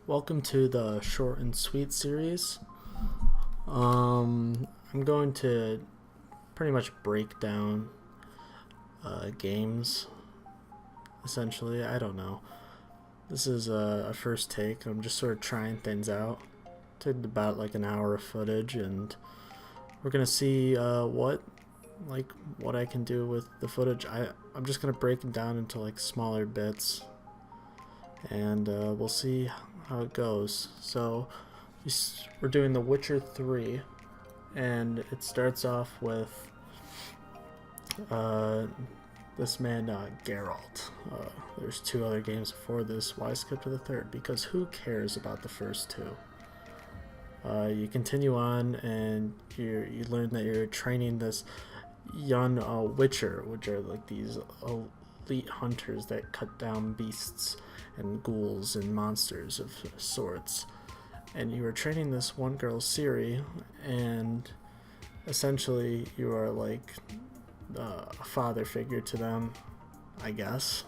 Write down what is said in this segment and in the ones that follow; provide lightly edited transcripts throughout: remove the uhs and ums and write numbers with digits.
Welcome to the short and sweet series. I'm going to pretty much break down games, essentially. I don't know. This is a first take. I'm just sort of trying things out. Took about like an hour of footage, and we're gonna see what I can do with the footage. I'm just gonna break it down into like smaller bits, and we'll see how it goes. So we're doing The Witcher 3, and it starts off with this man Geralt. There's two other games before this. Why skip to the third? Because who cares about the first two? You continue on, and you learn that you're training this young witcher, which are like these elite hunters that cut down beasts and ghouls and monsters of sorts. And you are training this one girl, Ciri, and essentially you are like a father figure to them, I guess.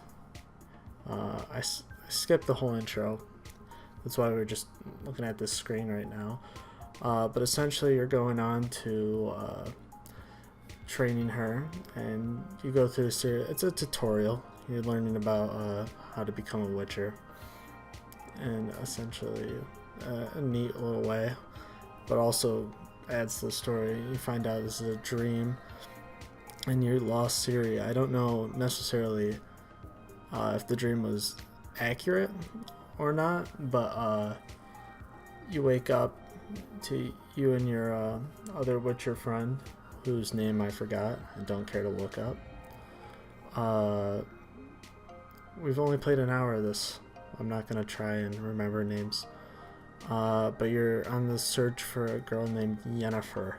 I skipped the whole intro. That's why we're just looking at this screen right now. But essentially you're going on to training her, and you go through the series. It's a tutorial. You're learning about how to become a witcher, and essentially a neat little way, but also adds to the story. You find out this is a dream, and you lost Ciri. I don't know necessarily if the dream was accurate or not, but you wake up to you and your other witcher friend, whose name I forgot. I don't care to look up. We've only played an hour of this. I'm not gonna try and remember names. But you're on the search for a girl named Yennefer,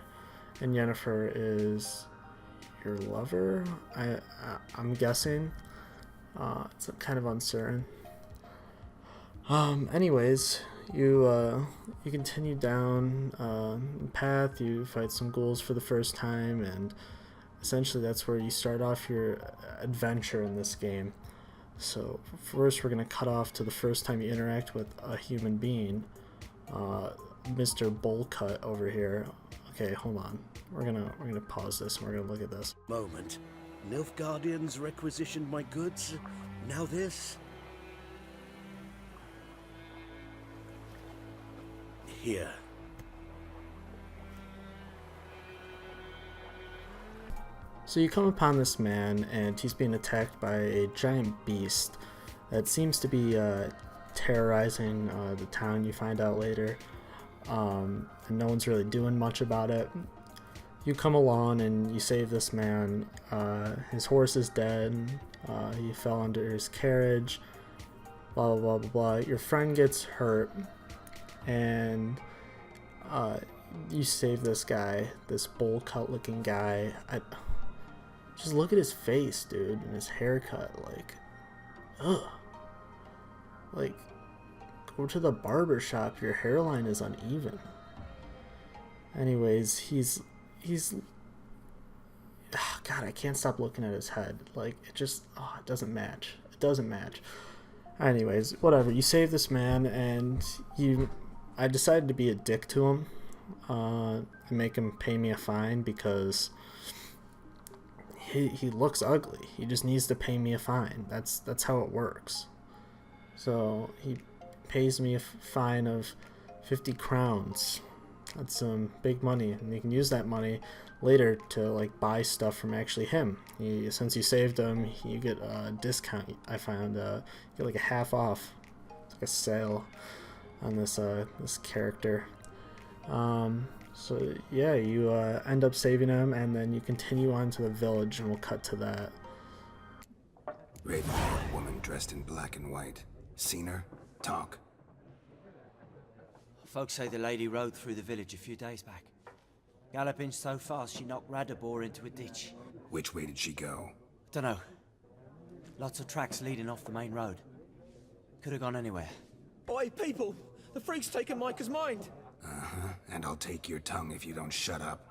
and Yennefer is your lover. I'm guessing. It's kind of uncertain. Anyways, you continue down the path. You fight some ghouls for the first time, and essentially that's where you start off your adventure in this game. So first we're going to cut off to the first time you interact with a human being, Mr. Bullcut over here. Okay, hold on. We're gonna pause this and we're gonna look at this. Moment. Nilfgaardians requisitioned my goods. Now this. Here. So you come upon this man, and he's being attacked by a giant beast that seems to be terrorizing the town. You find out later, and no one's really doing much about it. You come along and you save this man. His horse is dead. He fell under his carriage. Blah blah blah blah blah. Your friend gets hurt, and you save this guy, this bowl cut looking guy. Just look at his face, dude, and his haircut. Like, ugh. Like, go to the barber shop. Your hairline is uneven. Anyways, he's. Oh, God, I can't stop looking at his head. Like, it just, it doesn't match. It doesn't match. Anyways, whatever. You save this man, and I decided to be a dick to him, and make him pay me a fine because he looks ugly. He just needs to pay me a fine. That's how it works. So he pays me a fine of 50 crowns. That's some big money, and you can use that money later to like buy stuff from actually him. Since you saved him, you get a discount. I found you get like a half off. It's like a sale on this character. So yeah, you end up saving him, and then you continue on to the village, and we'll cut to that. Raven-haired woman dressed in black and white. Seen her? Talk. Folks say the lady rode through the village a few days back. Galloping so fast she knocked Radabor into a ditch. Which way did she go? Dunno. Lots of tracks leading off the main road. Could have gone anywhere. Oi, people! The freak's taken Micah's mind! Uh-huh, and I'll take your tongue if you don't shut up.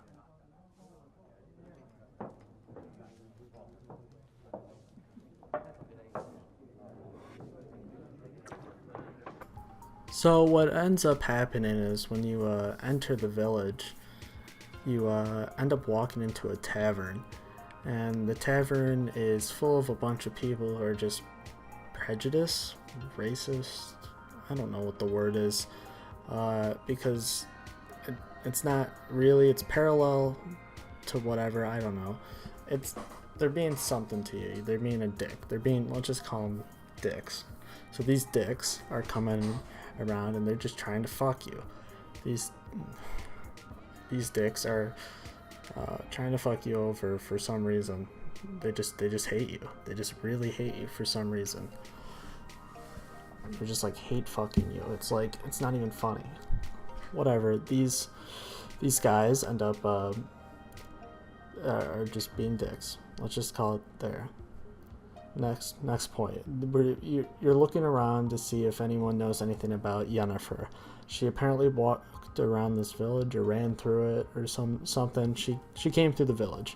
So what ends up happening is when you enter the village, you end up walking into a tavern, and the tavern is full of a bunch of people who are just prejudiced, racist. I don't know what the word is, because it's not really. It's parallel to whatever. I don't know. They're being something to you. They're being a dick. Let's just call them dicks. So these dicks are coming around and they're just trying to fuck you. These dicks are trying to fuck you over for some reason. They just hate you. They just really hate you for some reason. They're just like hate fucking you. It's like, it's not even funny. Whatever. These guys end up are just being dicks. Let's just call it there. Next point. You're looking around to see if anyone knows anything about Yennefer. She apparently walked around this village or ran through it or something. She came through the village.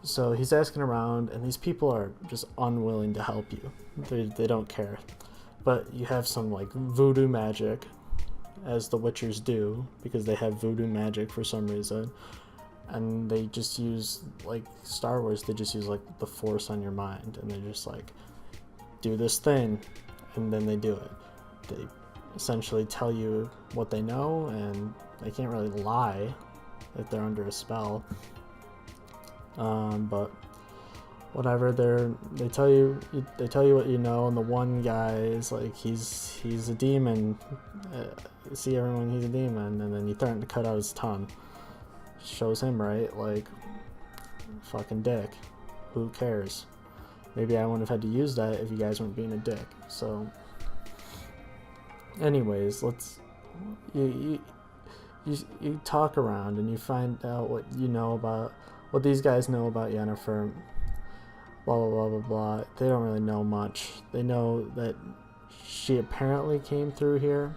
So he's asking around, and these people are just unwilling to help you. They don't care. But you have some like voodoo magic, as the Witchers do, because they have voodoo magic for some reason. And they just use, like Star Wars, they just use like the Force on your mind, and they just like do this thing, and then they do it. They essentially tell you what they know, and they can't really lie if they're under a spell. But whatever, they tell you what you know, and the one guy is like he's a demon. See everyone, he's a demon, and then you threaten to cut out his tongue. Shows him right, like, fucking dick. Who cares? Maybe I wouldn't have had to use that if you guys weren't being a dick. So, anyways, you talk around and you find out what you know about, what these guys know about Yennefer. Blah blah blah blah blah. They don't really know much. They know that she apparently came through here.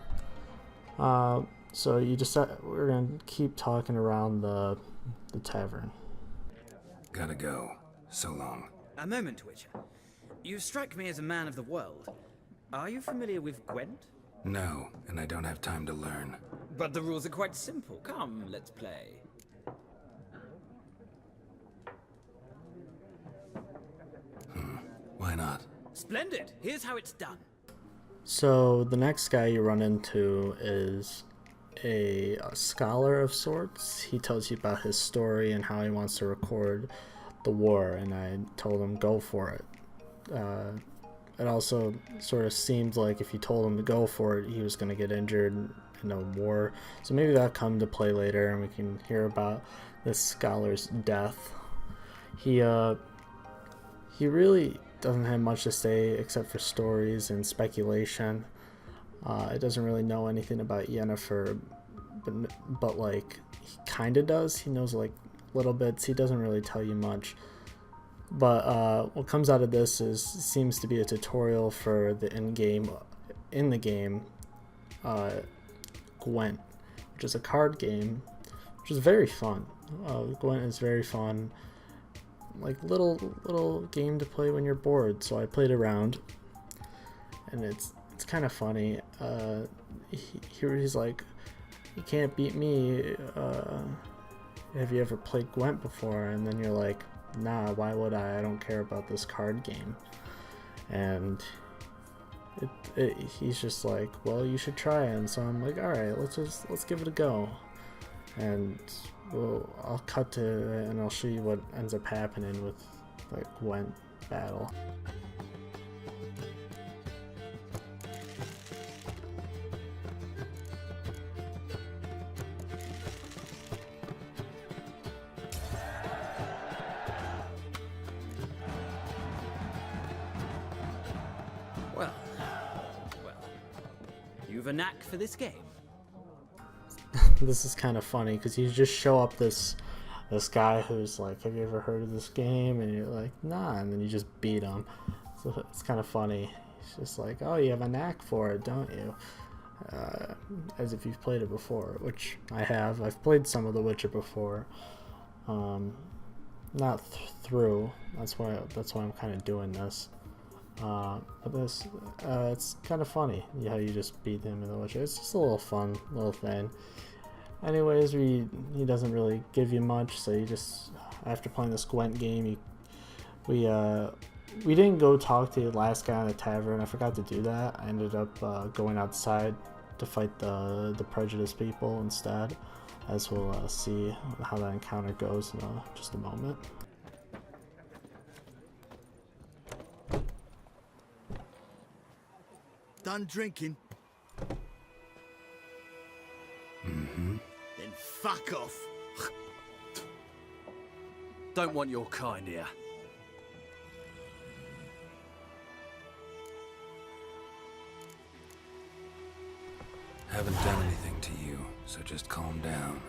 So you decide we're gonna keep talking around the tavern. Gotta go. So long. A moment, Witcher. You strike me as a man of the world. Are you familiar with Gwent? No, and I don't have time to learn. But the rules are quite simple. Come, let's play. Why not? Splendid. Here's how it's done. So the next guy you run into is a scholar of sorts. He tells you about his story and how he wants to record the war, and I told him go for it. It also sort of seemed like if you told him to go for it, he was going to get injured in a war. So maybe that'll come to play later, and we can hear about this scholar's death. He really doesn't have much to say except for stories and speculation. It doesn't really know anything about Yennefer, but like he kind of does. He knows like little bits. He doesn't really tell you much. But what comes out of this seems to be a tutorial for the in the game Gwent, which is a card game, which is very fun. Gwent is very fun. Like little game to play when you're bored. So I played around, and it's kind of funny. He's like, you can't beat me. Have you ever played Gwent before? And then you're like, nah, why would I? I don't care about this card game. And he's just like, well, you should try it. And so I'm like, all right, let's give it a go. And I'll cut to it and I'll show you what ends up happening with the Gwent battle. Well. You've a knack for this game. This is kind of funny because you just show up this guy who's like, have you ever heard of this game? And you're like, nah, and then you just beat him. So it's kind of funny. He's just like, oh, you have a knack for it, don't you? As if you've played it before, which I have. I've played some of The Witcher before. Not through. That's why I'm kind of doing this. But this, it's kind of funny how you just beat him in the Witcher. It's just a little fun little thing. Anyways, he doesn't really give you much, so you just, after playing this Gwent game, we didn't go talk to the last guy in the tavern. I forgot to do that. I ended up going outside to fight the prejudiced people instead, as we'll see how that encounter goes in just a moment. Done drinking? Mm-hmm. Then fuck off. Don't want your kind here. Haven't done anything to you, so just calm down.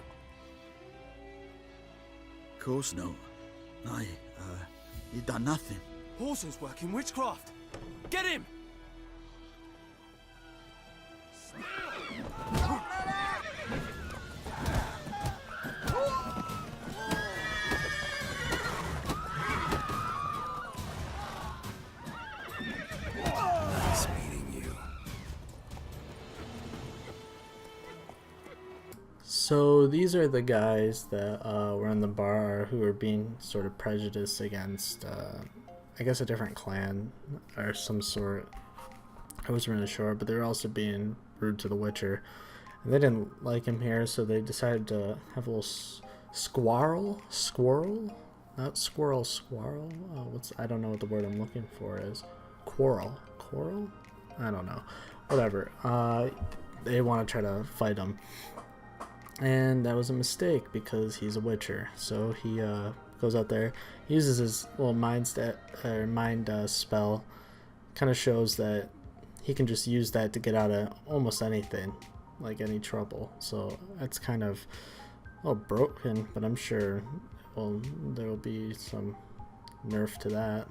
Of course no. You done nothing. Horson's working witchcraft. Get him! Nice meeting you. So these are the guys that were in the bar who were being sort of prejudiced against, I guess, a different clan or some sort. I wasn't really sure, but they were also being rude to the Witcher. And they didn't like him here, so they decided to have a little squirrel? Not squirrel. I don't know what the word I'm looking for is. Quarrel? I don't know. Whatever. They want to try to fight him. And that was a mistake because he's a Witcher. So he goes out there, uses his little mind spell, kind of shows that he can just use that to get out of almost anything, like any trouble. So it's kind of a little broken, but I'm sure there will be some nerf to that,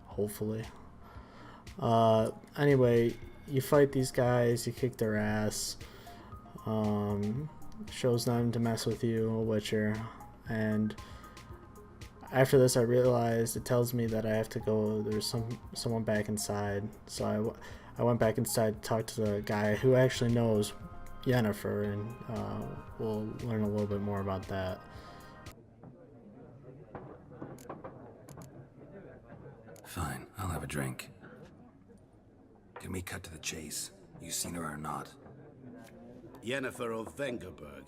hopefully. Anyway, you fight these guys, you kick their ass. Shows them to mess with you, a Witcher, and after this I realized it tells me that I have to go, there's someone back inside, so I went back inside to talk to the guy who actually knows Yennefer, and we'll learn a little bit more about that. Fine, I'll have a drink. Can we cut to the chase? You seen her or not? Yennefer of Vengerberg.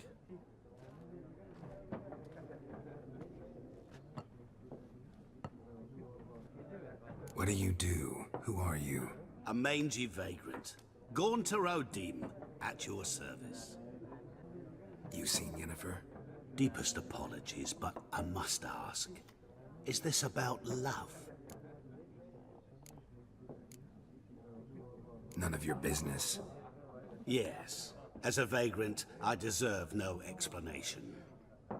What do you do? Who are you? A mangy vagrant. Gaunter Odim, at your service. You seen Yennefer? Deepest apologies, but I must ask. Is this about love? None of your business. Yes. As a vagrant, I deserve no explanation.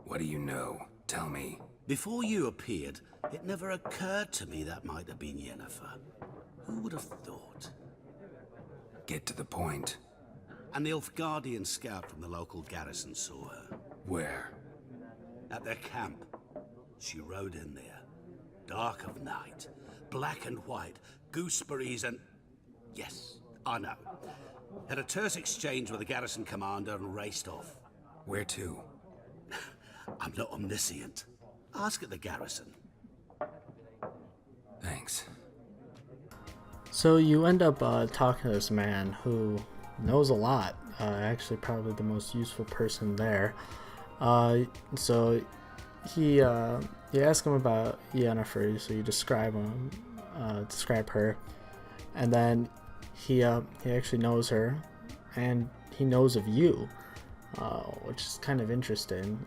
What do you know? Tell me. Before you appeared, it never occurred to me that might have been Yennefer. Who would have thought? Get to the point. An Nilfgaardian scout from the local garrison saw her. Where? At their camp. She rode in there. Dark of night. Black and white. Gooseberries and... Yes, I know. Had a terse exchange with the garrison commander and raced off. Where to? I'm not omniscient. Ask at the garrison. Thanks. So you end up talking to this man who knows a lot. Actually, probably the most useful person there. So you ask him about Yennefer. So you describe her, and then he actually knows her, and he knows of you, which is kind of interesting.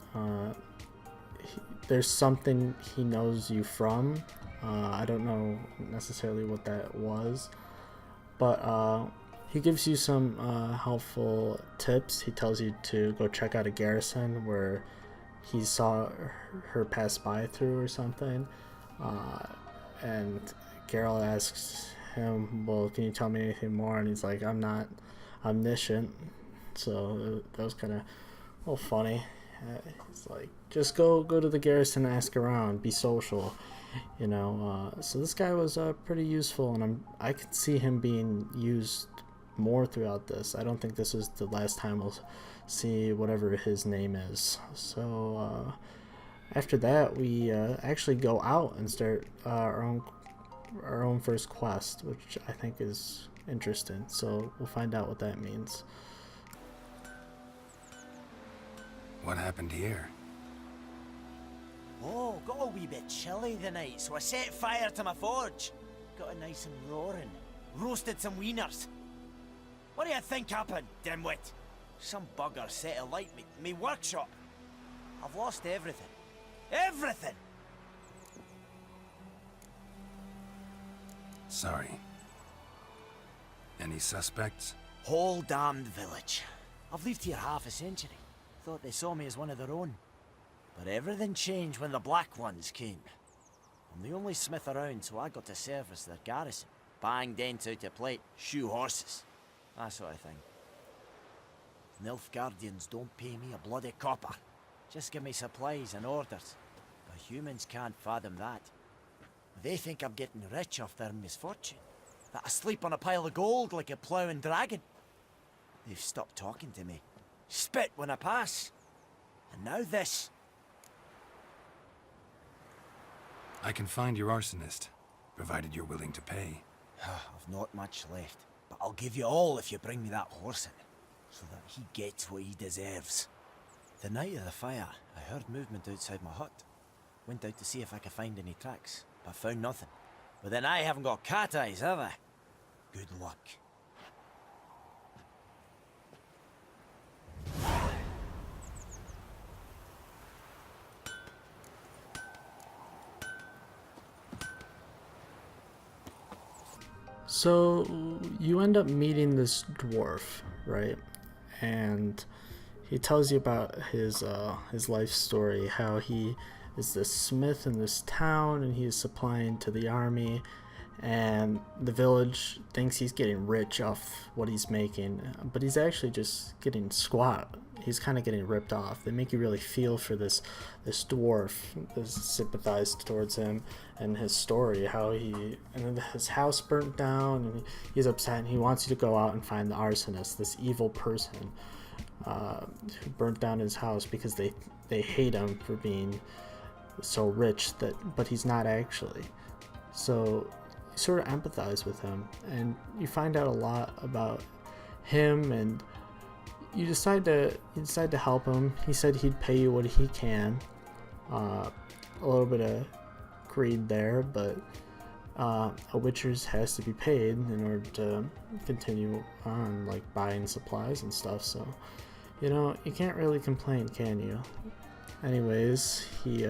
There's something he knows you from. I don't know necessarily what that was, but he gives you some helpful tips. He tells you to go check out a garrison where he saw her pass by through or something, and Geralt asks him, well, can you tell me anything more? And he's like, I'm not omniscient. So that was kind of a little funny. He's like, just go to the garrison and ask around, be social, you know. So this guy was pretty useful, and I can see him being used more throughout this. I don't think this is the last time we'll see whatever his name is. So after that, we actually go out and start our own first quest, which I think is interesting. So we'll find out what that means. What happened here? Oh, got a wee bit chilly the night, so I set fire to my forge. Got it nice and roaring. Roasted some wieners. What do you think happened, dimwit? Some bugger set alight me workshop. I've lost everything. Everything! Sorry. Any suspects? Whole damned village. I've lived here half a century. Thought they saw me as one of their own. But everything changed when the Black Ones came. I'm the only smith around, so I got to service their garrison. Bang dents out of plate, shoe horses. That sort of thing. Nilfgaardians don't pay me a bloody copper. Just give me supplies and orders. But humans can't fathom that. They think I'm getting rich off their misfortune. That I sleep on a pile of gold like a ploughing dragon. They've stopped talking to me. Spit when I pass. And now this. I can find your arsonist, provided you're willing to pay. I've not much left, but I'll give you all if you bring me that horse in, so that he gets what he deserves. The night of the fire, I heard movement outside my hut. Went out to see if I could find any tracks, but found nothing. But then I haven't got cat eyes, have I? Good luck. So you end up meeting this dwarf, right? And he tells you about his life story, how he is this smith in this town and he is supplying to the army, and the village thinks he's getting rich off what he's making, but he's actually just getting squat. He's kind of getting ripped off. They make you really feel for this dwarf, sympathize towards him and his story, how his house burnt down and he's upset and he wants you to go out and find the arsonist, this evil person who burnt down his house because they hate him for being so rich, but he's not actually. So you sort of empathize with him and you find out a lot about him, and you decide to help him. He said he'd pay you what he can. A little bit of greed there, but a witcher's has to be paid in order to continue on, like buying supplies and stuff. So, you know, you can't really complain, can you? Anyways, he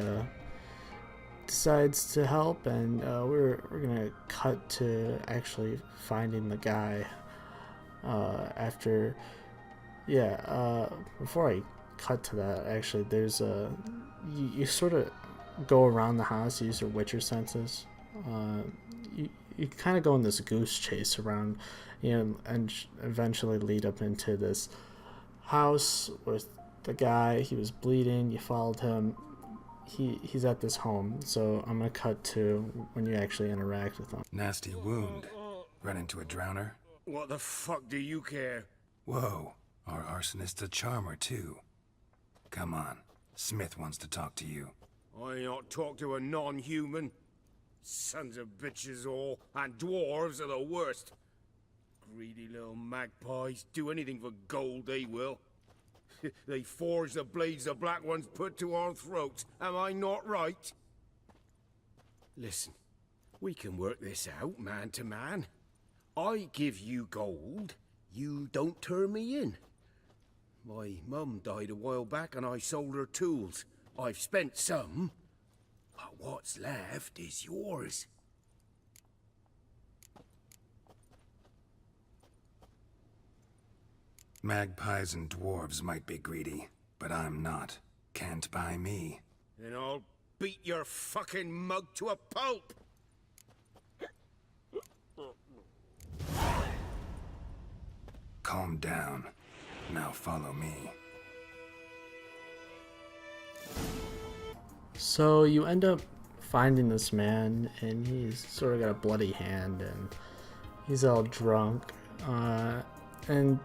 decides to help, and we're gonna cut to actually finding the guy after. Yeah, before I cut to that, actually, there's you sort of go around the house, use your witcher senses. You kind of go on this goose chase around, you know, and eventually lead up into this house with the guy. He was bleeding. You followed him. He's at this home, so I'm gonna cut to when you actually interact with him. Nasty wound. Run into a drowner? What the fuck do you care? Whoa, our arsonist's a charmer too. Come on, Smith wants to talk to you. I not talk to a non-human. Sons of bitches all, and dwarves are the worst. Greedy little magpies, do anything for gold, they will. They forge the blades the Black Ones put to our throats, am I not right? Listen, we can work this out, man to man. I give you gold, you don't turn me in. My mum died a while back and I sold her tools. I've spent some, but what's left is yours. Magpies and dwarves might be greedy, but I'm not. Can't buy me. Then I'll beat your fucking mug to a pulp! Calm down. Now follow me. So you end up finding this man, and he's sort of got a bloody hand, and he's all drunk, and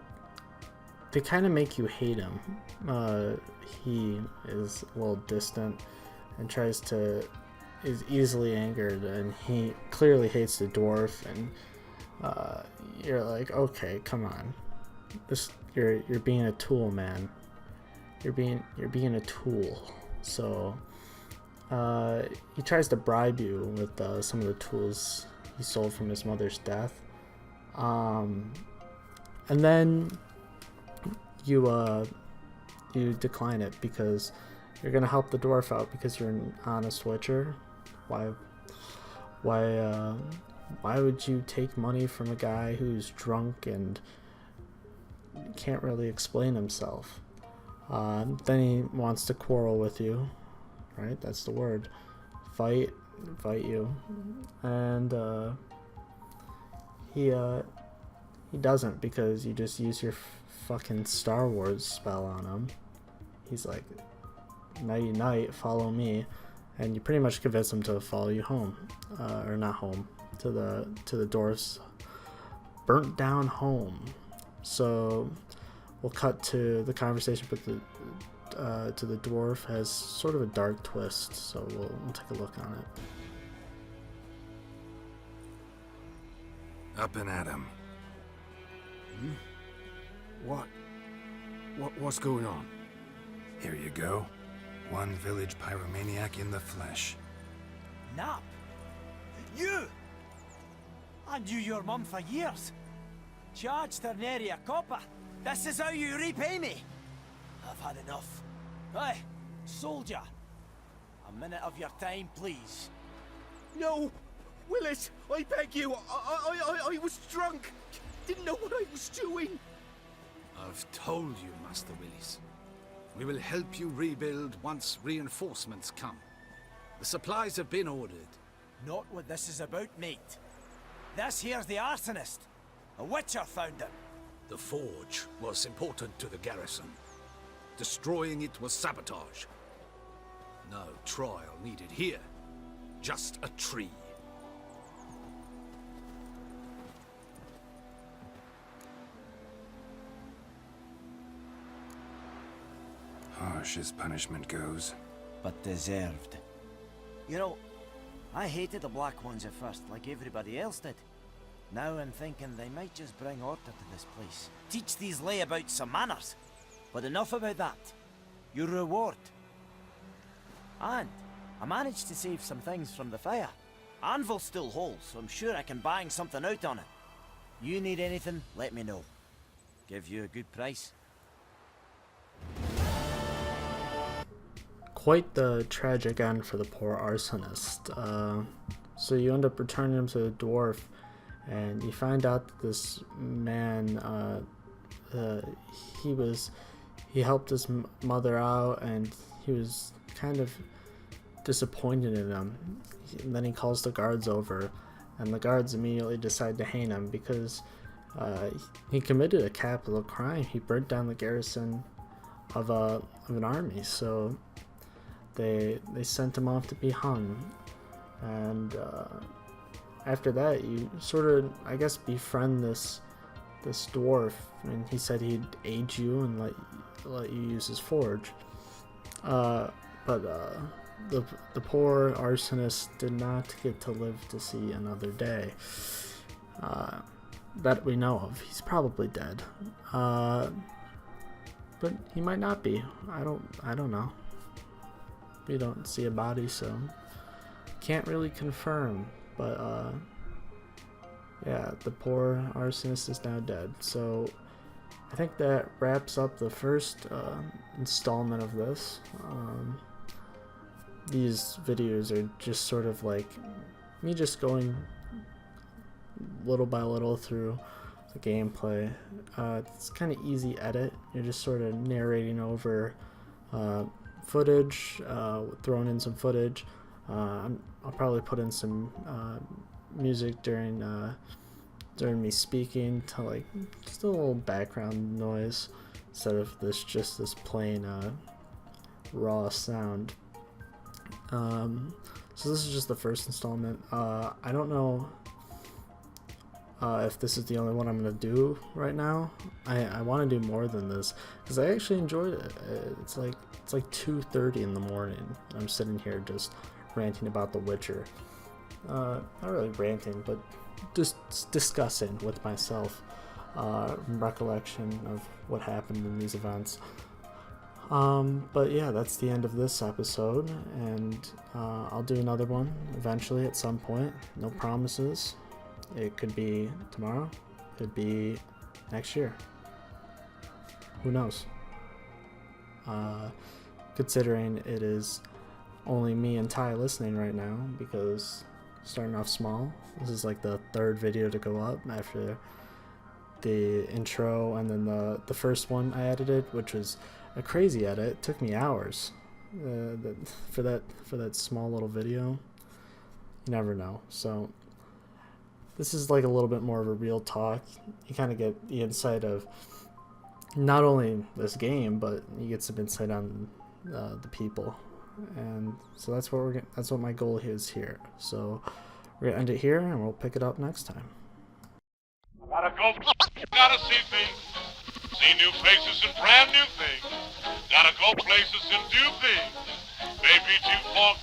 they kind of make you hate him. He is a little distant and is easily angered, and he clearly hates the dwarf, and you're like, okay, come on, you're being a tool, man. You're being a tool. So he tries to bribe you with some of the tools he sold from his mother's death, and then you decline it because you're gonna help the dwarf out because you're an honest witcher. Why would you take money from a guy who's drunk and can't really explain himself? Then he wants to quarrel with you, right? That's the word. Fight you, and he doesn't, because you just use your fucking Star Wars spell on him. He's like, nighty night, follow me, and you pretty much convince him to follow you home, or not home, to the dwarf's burnt down home. So we'll cut to the conversation with to the dwarf has sort of a dark twist, so we'll take a look on it. Up and at him. What's going on? Here you go. One village pyromaniac in the flesh. Nap? You? I knew your mum for years. Charged her nary a copper. This is how you repay me. I've had enough. Hey, soldier. A minute of your time, please. No! Willis, I beg you! I was drunk! Didn't know what I was doing! I've told you, Master Willis. We will help you rebuild once reinforcements come. The supplies have been ordered. Not what this is about, mate. This here's the arsonist. A witcher found him. The forge was important to the garrison. Destroying it was sabotage. No trial needed here. Just a tree. Harsh as punishment goes. But deserved. You know, I hated the Black Ones at first, like everybody else did. Now I'm thinking they might just bring order to this place. Teach these layabouts some manners. But enough about that. Your reward. And I managed to save some things from the fire. Anvil still holds, so I'm sure I can bang something out on it. You need anything, let me know. Give you a good price. Quite the tragic end for the poor arsonist. So you end up returning him to the dwarf, and you find out that this man, he helped his mother out, and he was kind of disappointed in him. And then he calls the guards over, and the guards immediately decide to hang him because he committed a capital crime. He burnt down the garrison of an army. So they sent him off to be hung. And after that, you sort of, I guess, befriend this dwarf. I mean, he said he'd aid you and let you use his forge. But the poor arsonist did not get to live to see another day. That we know of. He's probably dead. But he might not be. I don't know. We don't see a body, so can't really confirm. But yeah, the poor arsonist is now dead. So I think that wraps up the first installment of this. These videos are just sort of like me just going little by little through the gameplay. It's kind of easy edit. You're just sort of narrating over footage, throwing in some footage. I'll probably put in some music during me speaking to like just a little background noise instead of this plain raw sound. So this is just the first installment. I don't know if this is the only one I'm gonna do right now. I want to do more than this because I actually enjoyed it. It's like 2:30 in the morning. I'm sitting here just ranting about The Witcher. Not really ranting, but just discussing with myself recollection of what happened in these events. But yeah, that's the end of this episode, and I'll do another one eventually at some point. No promises. It could be tomorrow, could be next year. Who knows? Considering it is only me and Ty listening right now, because starting off small. This is like the third video to go up after the intro and then the first one I edited, which was a crazy edit. It took me hours for that small little video. You never know. So this is like a little bit more of a real talk. You kind of get the insight of not only this game, but you get some insight on the people. And so that's what my goal is here. So we're gonna end it here, and we'll pick it up next time. Gotta go, gotta see things, see new places and brand new things. Gotta go places and do things. Maybe too far